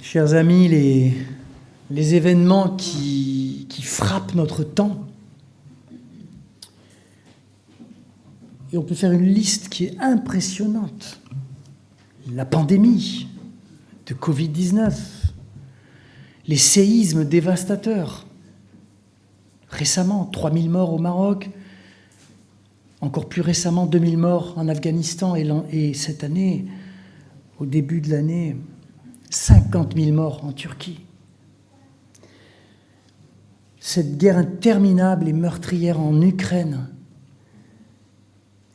Chers amis, les événements qui frappent notre temps, et on peut faire une liste qui est impressionnante. La pandémie de Covid-19, les séismes dévastateurs. Récemment, 3000 morts au Maroc, encore plus récemment, 2000 morts en Afghanistan, et cette année, au début de l'année, 50 000 morts en Turquie. Cette guerre interminable et meurtrière en Ukraine.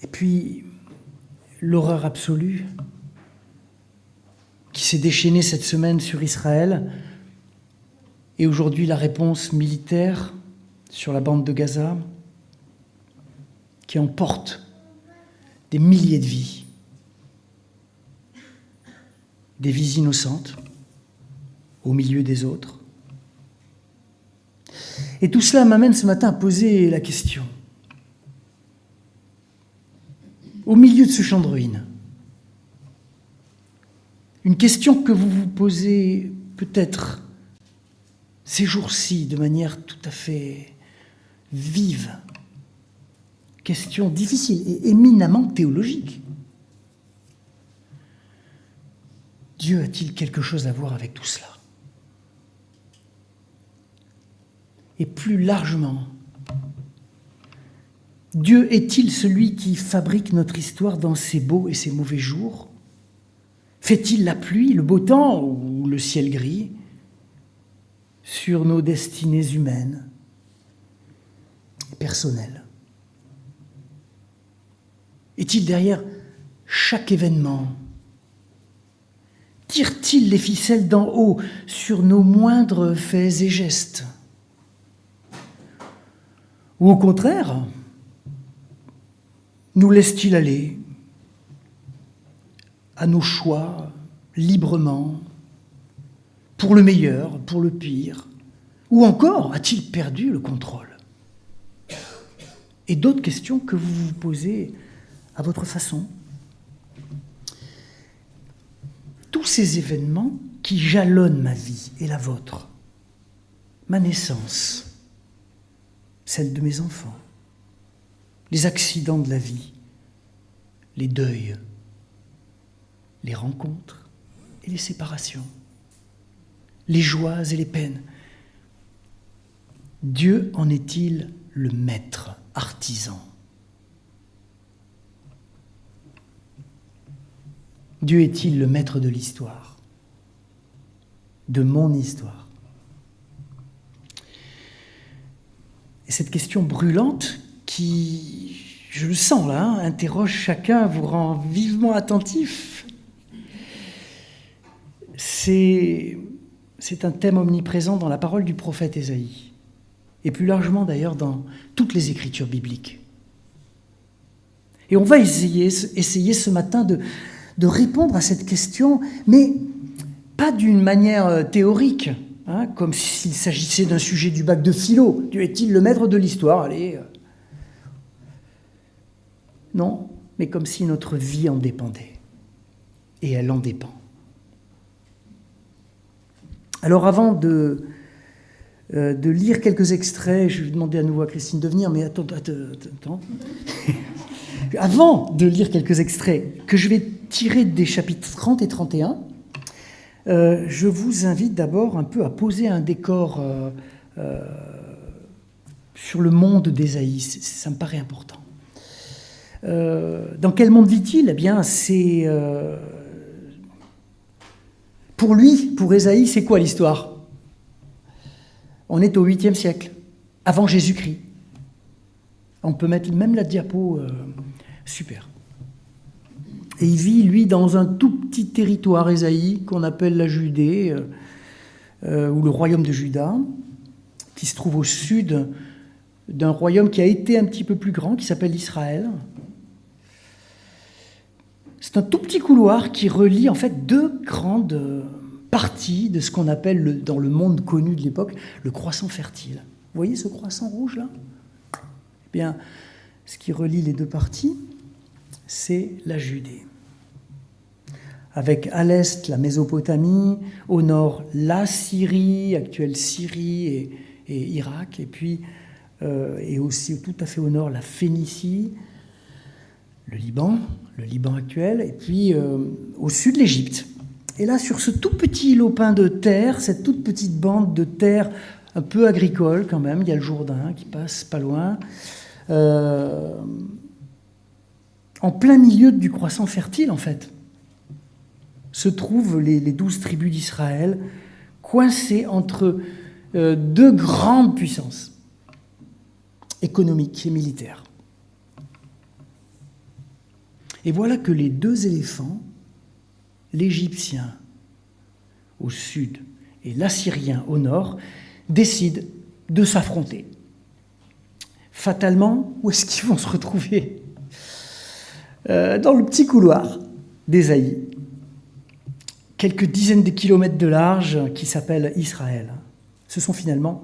Et puis, l'horreur absolue qui s'est déchaînée cette semaine sur Israël. Et aujourd'hui, la réponse militaire sur la bande de Gaza qui emporte des milliers de vies. Des vies innocentes au milieu des autres. Et tout cela m'amène ce matin à poser la question. Au milieu de ce champ de ruines, une question que vous vous posez peut-être ces jours-ci de manière tout à fait vive, question difficile et éminemment théologique. Dieu a-t-il quelque chose à voir avec tout cela? Et plus largement, Dieu est-il celui qui fabrique notre histoire dans ses beaux et ses mauvais jours? Fait-il la pluie, le beau temps ou le ciel gris sur nos destinées humaines et personnelles? Est-il derrière chaque événement? Tire-t-il les ficelles d'en haut sur nos moindres faits et gestes? Ou au contraire, nous laisse-t-il aller à nos choix librement, pour le meilleur, pour le pire? Ou encore, a-t-il perdu le contrôle? Et d'autres questions que vous vous posez à votre façon. Tous ces événements qui jalonnent ma vie et la vôtre, ma naissance, celle de mes enfants, les accidents de la vie, les deuils, les rencontres et les séparations, les joies et les peines. Dieu en est-il le maître, artisan? Dieu est-il le maître de l'histoire, de mon histoire? Et cette question brûlante qui, je le sens là, interroge chacun, vous rend vivement attentif. C'est un thème omniprésent dans la parole du prophète Ésaïe, et plus largement d'ailleurs dans toutes les écritures bibliques. Et on va essayer ce matin de répondre à cette question, mais pas d'une manière théorique, comme s'il s'agissait d'un sujet du bac de philo. Dieu est-il le maître de l'histoire? Allez. Non, mais comme si notre vie en dépendait. Et elle en dépend. Alors avant de lire quelques extraits, je vais demander à nouveau à Christine de venir, mais attends. Avant de lire quelques extraits que je vais tirer des chapitres 30 et 31, je vous invite d'abord un peu à poser un décor sur le monde d'Ésaïe. Ça me paraît important. Dans quel monde vit-il? Eh bien, c'est... pour lui, pour Ésaïe, c'est quoi l'histoire? On est au 8e siècle, avant Jésus-Christ. On peut mettre même la diapo... super. Et il vit, lui, dans un tout petit territoire, Ésaïe, qu'on appelle la Judée, ou le royaume de Juda, qui se trouve au sud d'un royaume qui a été un petit peu plus grand, qui s'appelle Israël. C'est un tout petit couloir qui relie en fait deux grandes parties de ce qu'on appelle, dans le monde connu de l'époque, le croissant fertile. Vous voyez ce croissant rouge là? Eh bien, ce qui relie les deux parties, c'est la Judée. avec à l'est la Mésopotamie, au nord la Syrie, actuelle Syrie et Irak, et puis et aussi tout à fait au nord la Phénicie, le Liban actuel, et puis au sud l'Égypte. Et là, sur ce tout petit lopin de terre, cette toute petite bande de terre un peu agricole quand même, il y a le Jourdain qui passe pas loin, en plein milieu du croissant fertile en fait, se trouvent les 12 tribus d'Israël, coincées entre deux grandes puissances, économiques et militaires. Et voilà que les deux éléphants, l'Égyptien au sud et l'Assyrien au nord, décident de s'affronter. Fatalement, où est-ce qu'ils vont se retrouver ? Dans le petit couloir d'Ésaïe, quelques dizaines de kilomètres de large, qui s'appelle Israël. Ce sont finalement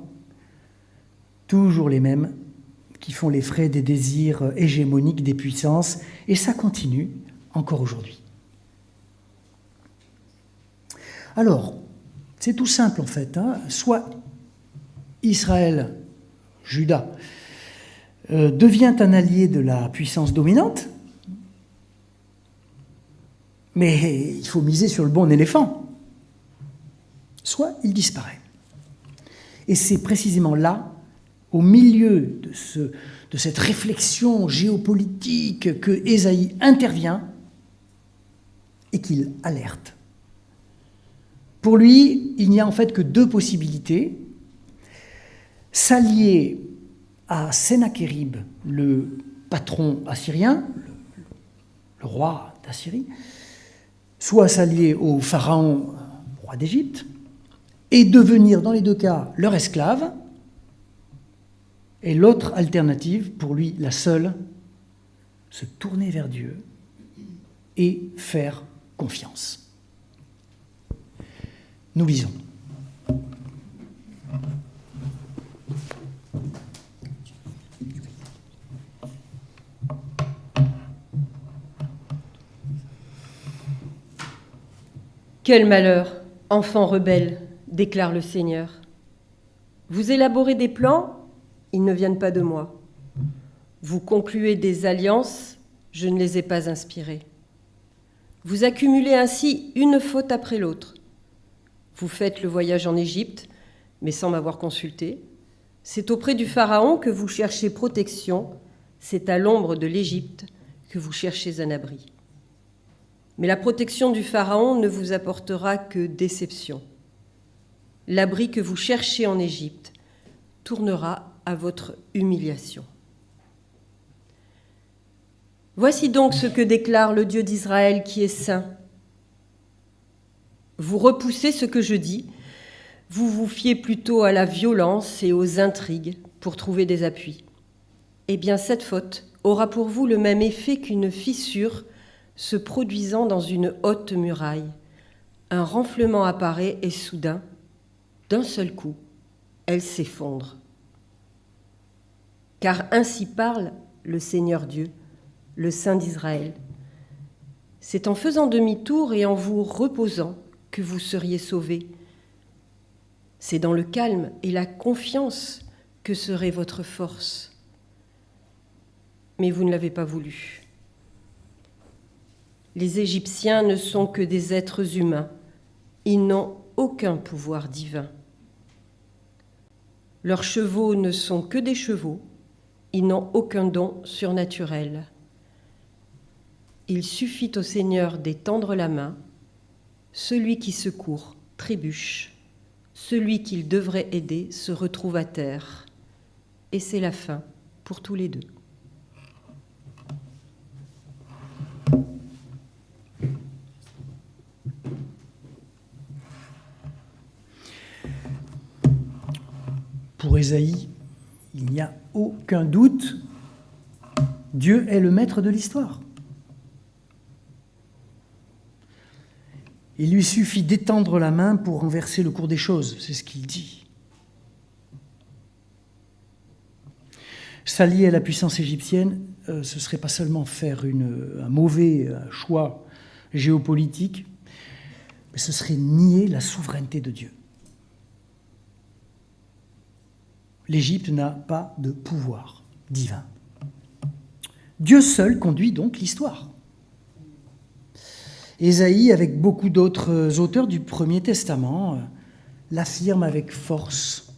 toujours les mêmes qui font les frais des désirs hégémoniques des puissances, et ça continue encore aujourd'hui. Alors, c'est tout simple en fait, hein. Soit Israël, Juda, devient un allié de la puissance dominante, mais il faut miser sur le bon éléphant, soit il disparaît. Et c'est précisément là, au milieu de cette réflexion géopolitique, que Ésaïe intervient et qu'il alerte. Pour lui, il n'y a en fait que deux possibilités. S'allier à Sennachérib, le patron assyrien, le roi d'Assyrie, soit s'allier au pharaon, roi d'Égypte, et devenir dans les deux cas leur esclave. Et l'autre alternative, pour lui la seule, se tourner vers Dieu et faire confiance. Nous lisons. Quel malheur, enfants rebelles, déclare le Seigneur. Vous élaborez des plans, ils ne viennent pas de moi. Vous concluez des alliances, je ne les ai pas inspirées. Vous accumulez ainsi une faute après l'autre. Vous faites le voyage en Égypte, mais sans m'avoir consulté. C'est auprès du Pharaon que vous cherchez protection, c'est à l'ombre de l'Égypte que vous cherchez un abri. Mais la protection du Pharaon ne vous apportera que déception. L'abri que vous cherchez en Égypte tournera à votre humiliation. Voici donc ce que déclare le Dieu d'Israël qui est saint. Vous repoussez ce que je dis, vous vous fiez plutôt à la violence et aux intrigues pour trouver des appuis. Eh bien, cette faute aura pour vous le même effet qu'une fissure se produisant dans une haute muraille. Un renflement apparaît et soudain, d'un seul coup, elle s'effondre. Car ainsi parle le Seigneur Dieu, le Saint d'Israël. C'est en faisant demi-tour et en vous reposant que vous seriez sauvés. C'est dans le calme et la confiance que serait votre force. Mais vous ne l'avez pas voulu. Les Égyptiens ne sont que des êtres humains. Ils n'ont aucun pouvoir divin. Leurs chevaux ne sont que des chevaux. Ils n'ont aucun don surnaturel. Il suffit au Seigneur d'étendre la main. Celui qui secourt trébuche. Celui qu'il devrait aider se retrouve à terre. Et c'est la fin pour tous les deux. Pour Ésaïe, il n'y a aucun doute, Dieu est le maître de l'histoire. Il lui suffit d'étendre la main pour renverser le cours des choses, c'est ce qu'il dit. S'allier à la puissance égyptienne, ce serait pas seulement faire un mauvais choix géopolitique, Mais ce serait nier la souveraineté de Dieu. L'Égypte n'a pas de pouvoir divin. Dieu seul conduit donc l'histoire. Ésaïe, avec beaucoup d'autres auteurs du Premier Testament, l'affirme avec force.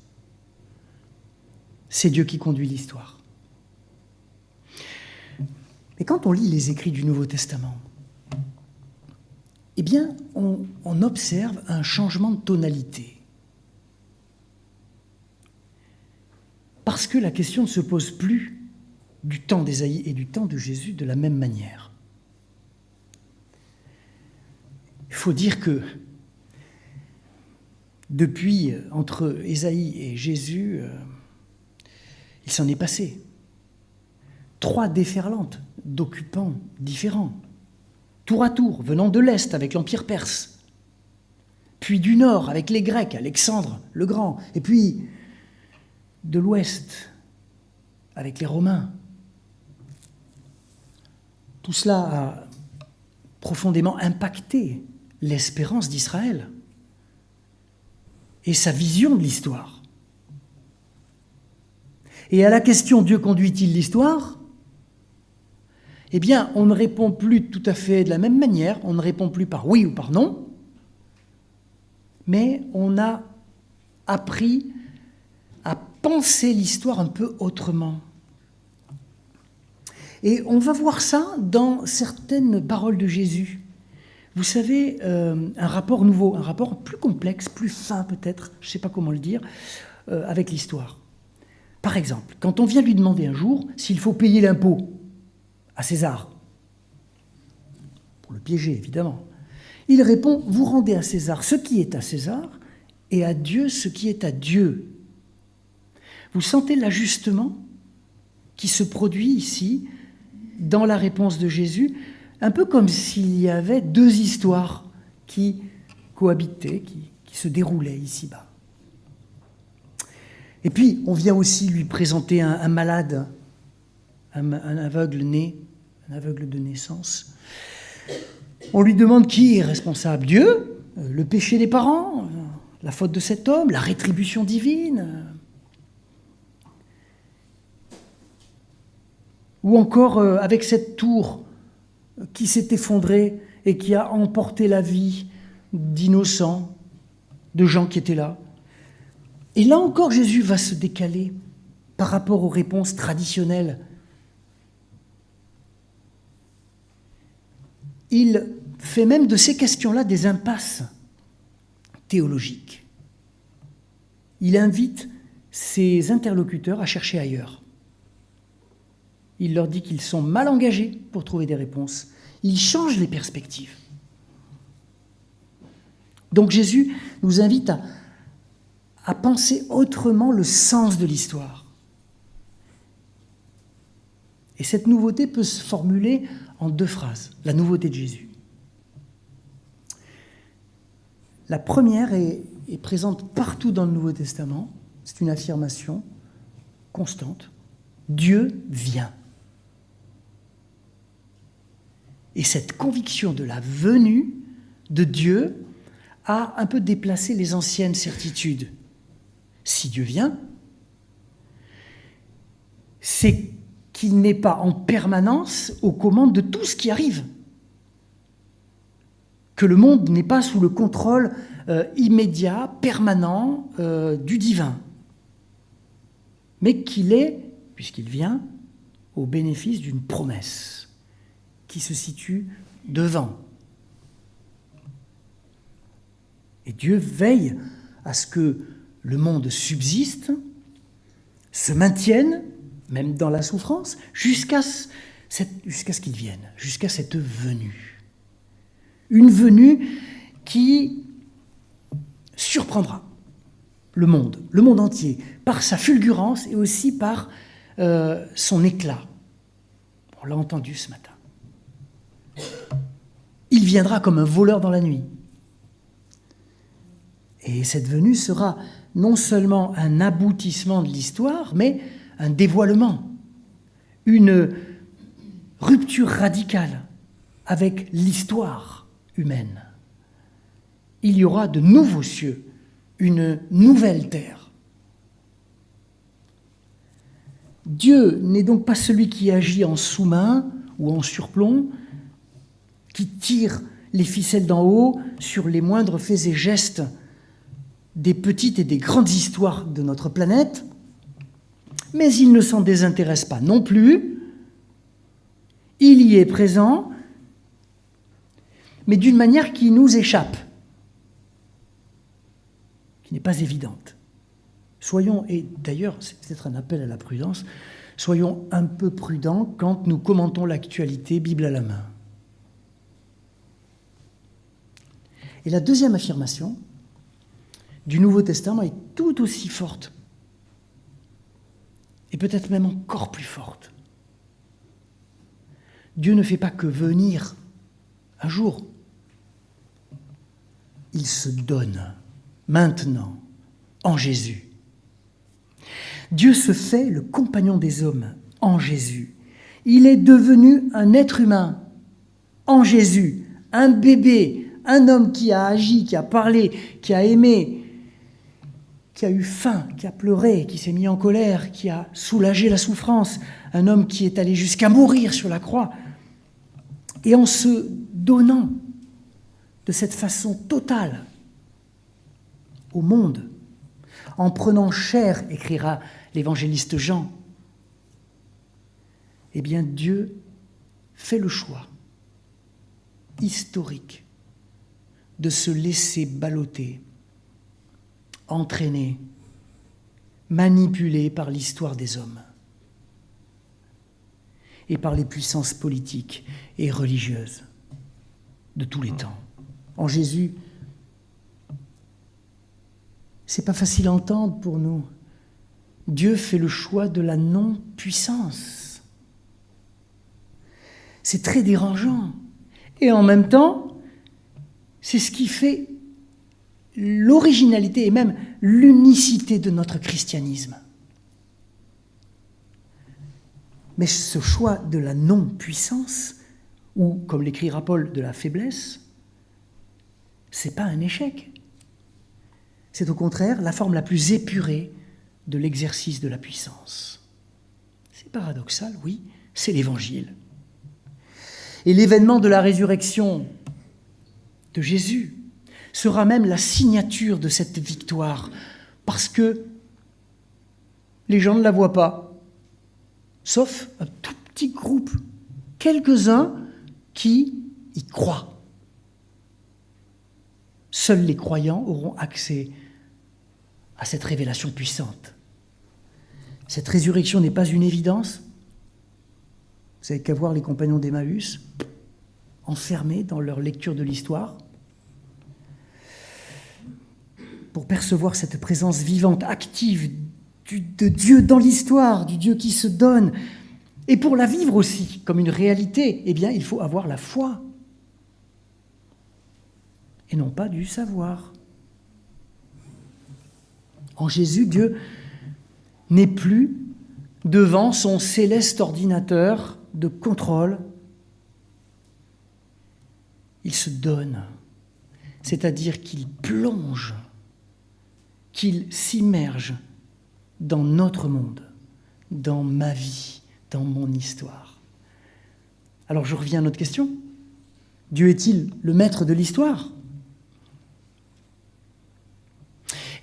C'est Dieu qui conduit l'histoire. Et quand on lit les écrits du Nouveau Testament, eh bien, on observe un changement de tonalité. Parce que la question ne se pose plus du temps d'Ésaïe et du temps de Jésus de la même manière. Il faut dire que depuis, entre Ésaïe et Jésus, il s'en est passé 3 déferlantes d'occupants différents, tour à tour, venant de l'Est avec l'Empire perse, puis du Nord avec les Grecs, Alexandre le Grand, et puis de l'Ouest avec les Romains. Tout cela a profondément impacté l'espérance d'Israël et sa vision de l'histoire. Et à la question « Dieu conduit-il l'histoire ?» eh bien, on ne répond plus tout à fait de la même manière, on ne répond plus par oui ou par non, mais on a appris à penser l'histoire un peu autrement. Et on va voir ça dans certaines paroles de Jésus. Vous savez, un rapport nouveau, un rapport plus complexe, plus fin peut-être, je ne sais pas comment le dire, avec l'histoire. Par exemple, quand on vient lui demander un jour s'il faut payer l'impôt à César, pour le piéger évidemment, il répond « Vous rendez à César ce qui est à César et à Dieu ce qui est à Dieu ». Vous sentez l'ajustement qui se produit ici dans la réponse de Jésus, un peu comme s'il y avait 2 histoires qui cohabitaient, qui se déroulaient ici-bas. Et puis, on vient aussi lui présenter un malade, un aveugle né, un aveugle de naissance. On lui demande qui est responsable, Dieu, le péché des parents, la faute de cet homme, la rétribution divine, ou encore avec cette tour qui s'est effondrée et qui a emporté la vie d'innocents, de gens qui étaient là. Et là encore, Jésus va se décaler par rapport aux réponses traditionnelles. Il fait même de ces questions-là des impasses théologiques. Il invite ses interlocuteurs à chercher ailleurs. Il leur dit qu'ils sont mal engagés pour trouver des réponses. Il change les perspectives. Donc Jésus nous invite à penser autrement le sens de l'histoire. Et cette nouveauté peut se formuler en 2 phrases, la nouveauté de Jésus. La première est présente partout dans le Nouveau Testament, c'est une affirmation constante. Dieu vient. Et cette conviction de la venue de Dieu a un peu déplacé les anciennes certitudes. Si Dieu vient, c'est qu'il n'est pas en permanence aux commandes de tout ce qui arrive. Que le monde n'est pas sous le contrôle immédiat, permanent du divin. Mais qu'il est, puisqu'il vient, au bénéfice d'une promesse qui se situe devant. Et Dieu veille à ce que le monde subsiste, se maintienne, même dans la souffrance, jusqu'à ce qu'il vienne, jusqu'à cette venue. Une venue qui surprendra le monde entier, par sa fulgurance et aussi par son éclat. On l'a entendu ce matin. Il viendra comme un voleur dans la nuit. Et cette venue sera non seulement un aboutissement de l'histoire, mais un dévoilement, une rupture radicale avec l'histoire humaine. il y aura de nouveaux cieux, une nouvelle terre. Dieu n'est donc pas celui qui agit en sous-main ou en surplomb, qui tire les ficelles d'en haut sur les moindres faits et gestes des petites et des grandes histoires de notre planète, mais il ne s'en désintéresse pas non plus. Il y est présent, mais d'une manière qui nous échappe, qui n'est pas évidente. Soyons, et d'ailleurs c'est peut-être un appel à la prudence, soyons un peu prudents quand nous commentons l'actualité, Bible à la main. Et la deuxième affirmation du Nouveau Testament est tout aussi forte, et peut-être même encore plus forte. Dieu ne fait pas que venir un jour. Il se donne maintenant en Jésus. Dieu se fait le compagnon des hommes en Jésus. Il est devenu un être humain en Jésus, un bébé, un homme qui a agi, qui a parlé, qui a aimé, qui a eu faim, qui a pleuré, qui s'est mis en colère, qui a soulagé la souffrance, un homme qui est allé jusqu'à mourir sur la croix. Et en se donnant de cette façon totale au monde, en prenant chair, écrira l'évangéliste Jean, eh bien Dieu fait le choix historique de se laisser balloter, entraîner, manipuler par l'histoire des hommes et par les puissances politiques et religieuses de tous les temps. En Jésus, c'est pas facile à entendre pour nous. Dieu fait le choix de la non-puissance. C'est très dérangeant. Et en même temps, c'est ce qui fait l'originalité et même l'unicité de notre christianisme. Mais ce choix de la non-puissance, ou, comme l'écrira Paul, de la faiblesse, c'est pas un échec. C'est au contraire la forme la plus épurée de l'exercice de la puissance. C'est paradoxal, oui, c'est l'Évangile. Et l'événement de la résurrection de Jésus sera même la signature de cette victoire, parce que les gens ne la voient pas, sauf un tout petit groupe, quelques-uns qui y croient. Seuls les croyants auront accès à cette révélation puissante. Cette résurrection n'est pas une évidence. Vous n'avez qu'à voir les compagnons d'Emmaüs, enfermés dans leur lecture de l'histoire, pour percevoir cette présence vivante, active de Dieu dans l'histoire, du Dieu qui se donne. Et pour la vivre aussi comme une réalité, eh bien, il faut avoir la foi. Et non pas du savoir. En Jésus, Dieu n'est plus devant son céleste ordinateur de contrôle. Il se donne, c'est-à-dire qu'il plonge, qu'il s'immerge dans notre monde, dans ma vie, dans mon histoire. Alors je reviens à notre question. Dieu est-il le maître de l'histoire ?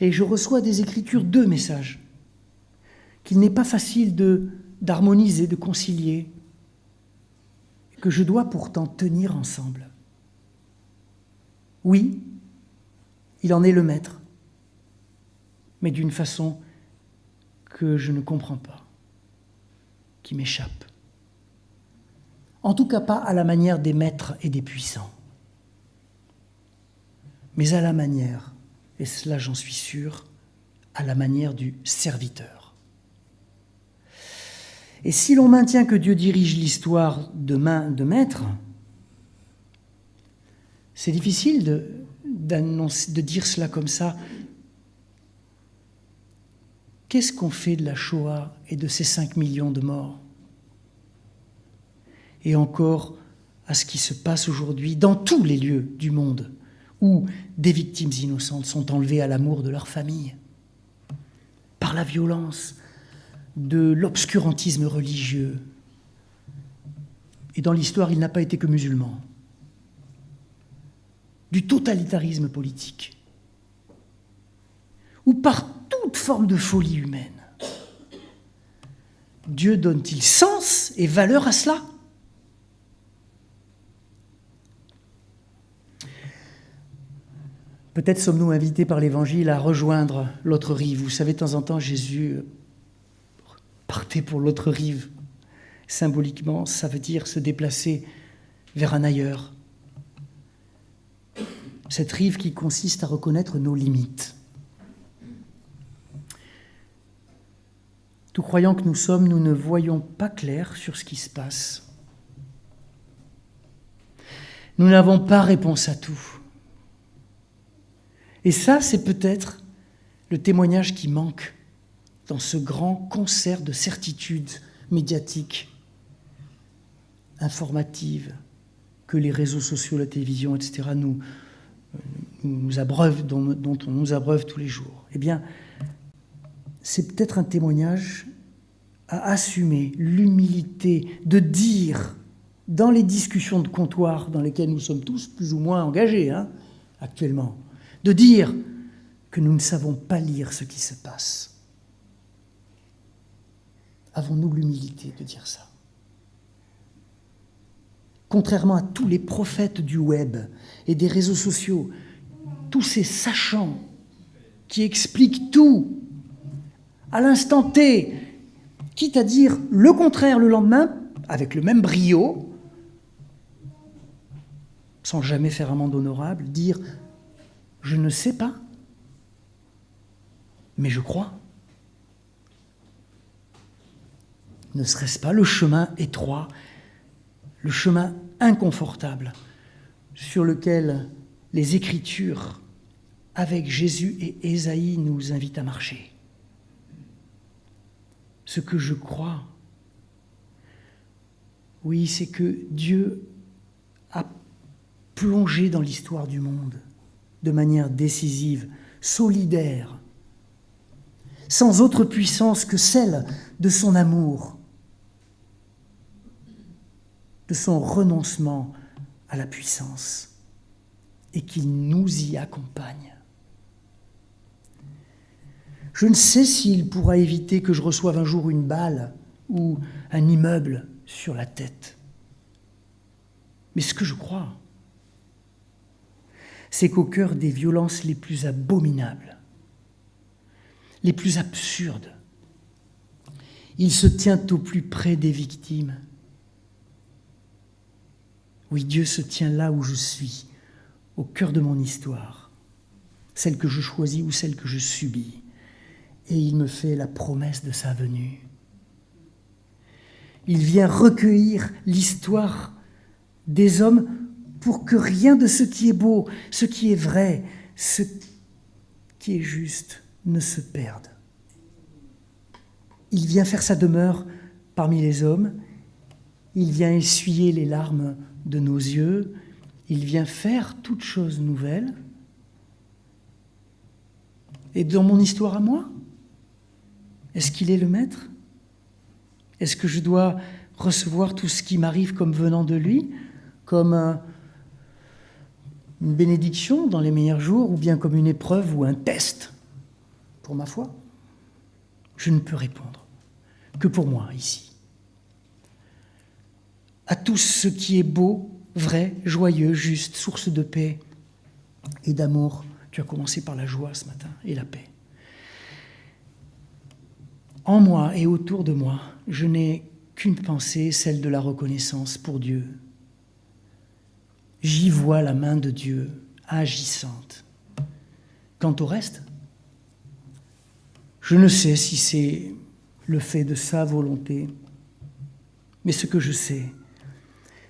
Et je reçois des Écritures 2 messages qu'il n'est pas facile d'harmoniser, de concilier, que je dois pourtant tenir ensemble. Oui, il en est le maître, mais d'une façon que je ne comprends pas, qui m'échappe. En tout cas pas à la manière des maîtres et des puissants, mais à la manière, et cela j'en suis sûr, à la manière du serviteur. Et si l'on maintient que Dieu dirige l'histoire de main de maître, c'est difficile de dire cela comme ça. Qu'est-ce qu'on fait de la Shoah et de ces 5 millions de morts ? Et encore à ce qui se passe aujourd'hui dans tous les lieux du monde où des victimes innocentes sont enlevées à l'amour de leur famille, par la violence de l'obscurantisme religieux. Et dans l'histoire, il n'a pas été que musulman. Du totalitarisme politique, ou par toute forme de folie humaine. Dieu donne-t-il sens et valeur à cela ? Peut-être sommes-nous invités par l'Évangile à rejoindre l'autre rive. Vous savez, de temps en temps, Jésus partait pour l'autre rive. Symboliquement, ça veut dire se déplacer vers un ailleurs. Cette rive qui consiste à reconnaître nos limites. Tout croyant que nous sommes, nous ne voyons pas clair sur ce qui se passe. Nous n'avons pas réponse à tout. Et ça, c'est peut-être le témoignage qui manque dans ce grand concert de certitudes médiatiques, informatives, que les réseaux sociaux, la télévision, etc., nous abreuvent, dont on nous abreuve tous les jours. Eh bien, c'est peut-être un témoignage à assumer l'humilité de dire, dans les discussions de comptoir dans lesquelles nous sommes tous plus ou moins engagés actuellement, de dire que nous ne savons pas lire ce qui se passe. Avons-nous l'humilité de dire ça ? Contrairement à tous les prophètes du web et des réseaux sociaux, tous ces sachants qui expliquent tout à l'instant T, quitte à dire le contraire le lendemain, avec le même brio, sans jamais faire amende honorable, dire « je ne sais pas, mais je crois ». Ne serait-ce pas le chemin étroit, le chemin inconfortable sur lequel les Écritures, avec Jésus et Ésaïe, nous invitent à marcher ? Ce que je crois, oui, c'est que Dieu a plongé dans l'histoire du monde de manière décisive, solidaire, sans autre puissance que celle de son amour, de son renoncement à la puissance, et qu'il nous y accompagne. Je ne sais s'il pourra éviter que je reçoive un jour une balle ou un immeuble sur la tête. Mais ce que je crois, c'est qu'au cœur des violences les plus abominables, les plus absurdes, il se tient au plus près des victimes. Oui, Dieu se tient là où je suis, au cœur de mon histoire, celle que je choisis ou celle que je subis. Et il me fait la promesse de sa venue. Il vient recueillir l'histoire des hommes pour que rien de ce qui est beau, ce qui est vrai, ce qui est juste ne se perde. Il vient faire sa demeure parmi les hommes, il vient essuyer les larmes de nos yeux, il vient faire toute chose nouvelle. Et dans mon histoire à moi, est-ce qu'il est le maître ? Est-ce que je dois recevoir tout ce qui m'arrive comme venant de lui, comme une bénédiction dans les meilleurs jours, ou bien comme une épreuve ou un test pour ma foi ? Je ne peux répondre que pour moi ici. À tout ce qui est beau, vrai, joyeux, juste, source de paix et d'amour. Tu as commencé par la joie ce matin et la paix. En moi et autour de moi, je n'ai qu'une pensée, celle de la reconnaissance pour Dieu. J'y vois la main de Dieu agissante. Quant au reste, je ne sais si c'est le fait de sa volonté, mais ce que je sais,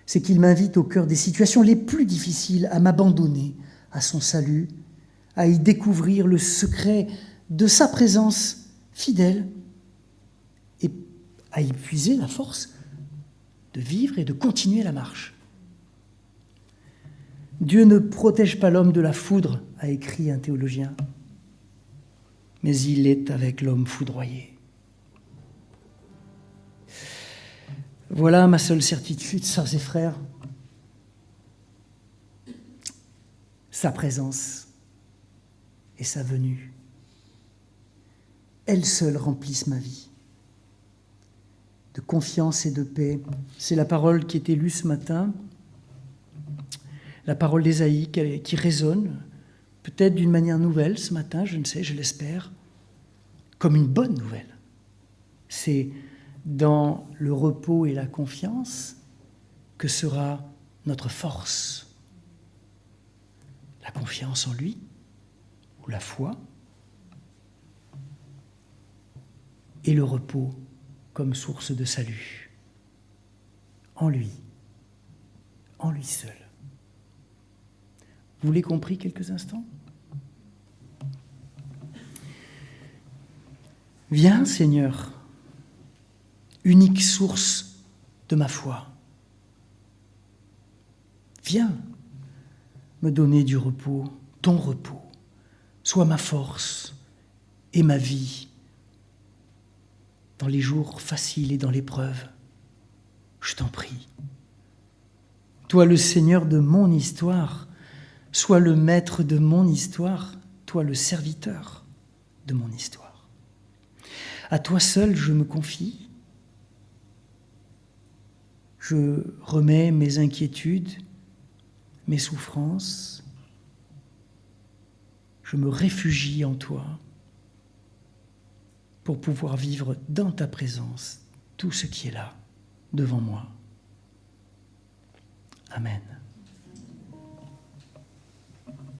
c'est qu'il m'invite au cœur des situations les plus difficiles à m'abandonner à son salut, à y découvrir le secret de sa présence fidèle et à y puiser la force de vivre et de continuer la marche. Dieu ne protège pas l'homme de la foudre, a écrit un théologien, mais il est avec l'homme foudroyé. Voilà ma seule certitude, sœurs et frères, sa présence et sa venue. Elles seules remplissent ma vie de confiance et de paix. C'est la parole qui est lue ce matin, la parole d'Ésaïe qui résonne, peut-être d'une manière nouvelle ce matin, je ne sais, je l'espère, comme une bonne nouvelle. C'est dans le repos et la confiance que sera notre force. La confiance en lui, ou la foi, et le repos comme source de salut. En lui seul. Vous l'avez compris quelques instants ? Viens, Seigneur, unique source de ma foi. Viens me donner du repos, ton repos. Sois ma force et ma vie dans les jours faciles et dans l'épreuve. Je t'en prie. Toi, le Seigneur de mon histoire, sois le maître de mon histoire, toi, le serviteur de mon histoire. À toi seul, je me confie. Je remets mes inquiétudes, mes souffrances. Je me réfugie en toi pour pouvoir vivre dans ta présence tout ce qui est là, devant moi. Amen.